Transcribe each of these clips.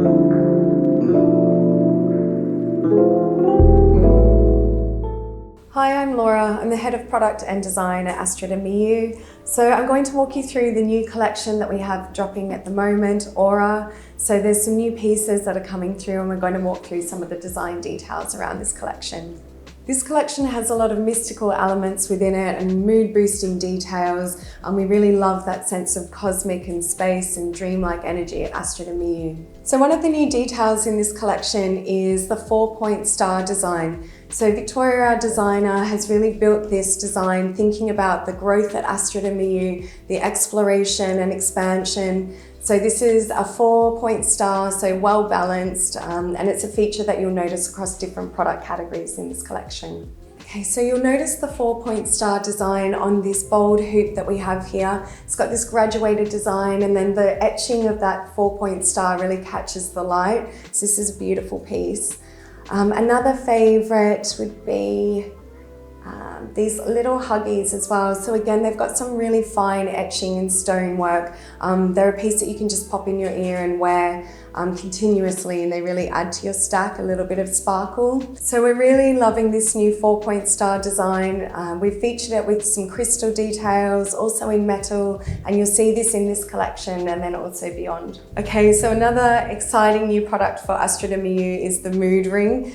Hi, I'm Laura. I'm the Head of Product and Design at Astrid and Miyu. So I'm going to walk you through the new collection that we have dropping at the moment, Aura. So there's some new pieces that are coming through and we're going to walk through some of the design details around this collection. This collection has a lot of mystical elements within it and mood-boosting details, and we really love that sense of cosmic and space and dreamlike energy at Astrid and Miyu. So one of the new details in this collection is the 4-point star design. So Victoria, our designer, has really built this design thinking about the growth at Astrid and Miyu, the exploration and expansion. So this is a 4-point star, so well balanced, and it's a feature that you'll notice across different product categories in this collection. Okay, so you'll notice the 4-point star design on this bold hoop that we have here. It's got this graduated design, and then the etching of that 4-point star really catches the light. So this is a beautiful piece. Another favourite would be these little huggies as well. So again, they've got some really fine etching and stonework. They're a piece that you can just pop in your ear and wear continuously, and they really add to your stack a little bit of sparkle. So we're really loving this new 4-point star design. We've featured it with some crystal details, also in metal, and you'll see this in this collection and then also beyond. Okay, so another exciting new product for Astrid and Miyu is the mood ring.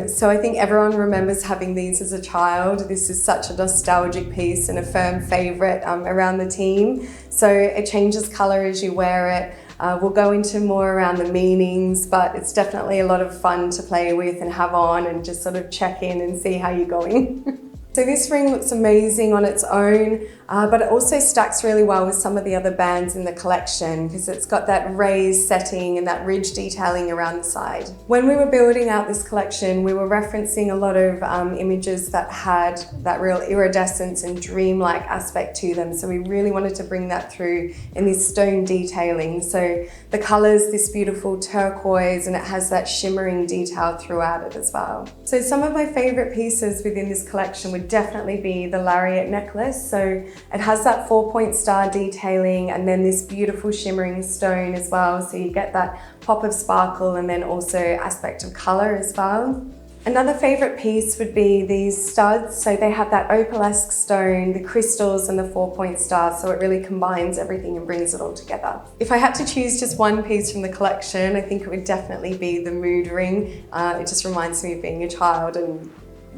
So I think everyone remembers having these as a child. This is such a nostalgic piece and a firm favourite around the team. So it changes colour as you wear it. We'll go into more around the meanings, but it's definitely a lot of fun to play with and have on and just sort of check in and see how you're going. So this ring looks amazing on its own, but it also stacks really well with some of the other bands in the collection because it's got that raised setting and that ridge detailing around the side. When we were building out this collection, we were referencing a lot of images that had that real iridescence and dreamlike aspect to them. So we really wanted to bring that through in this stone detailing. So the colours, this beautiful turquoise, and it has that shimmering detail throughout it as well. So some of my favourite pieces within this collection would definitely be the lariat necklace. So it has that 4-point star detailing and then this beautiful shimmering stone as well. So you get that pop of sparkle and then also aspect of colour as well. Another favourite piece would be these studs. So they have that opalesque stone, the crystals and the 4-point star. So it really combines everything and brings it all together. If I had to choose just one piece from the collection, I think it would definitely be the mood ring. It just reminds me of being a child and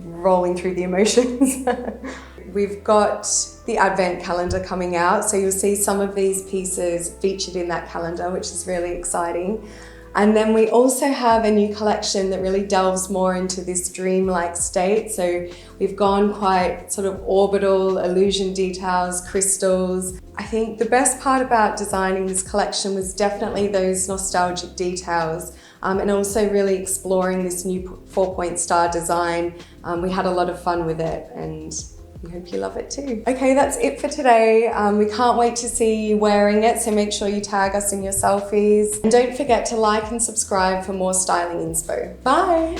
rolling through the emotions. We've got the advent calendar coming out, so you'll see some of these pieces featured in that calendar, which is really exciting. And then we also have a new collection that really delves more into this dreamlike state. So we've gone quite sort of orbital, illusion details, crystals. I think the best part about designing this collection was definitely those nostalgic details. And also really exploring this new 4-point star design. We had a lot of fun with it and we hope you love it too. Okay, that's it for today. We can't wait to see you wearing it, so make sure you tag us in your selfies. And don't forget to like and subscribe for more styling inspo. Bye!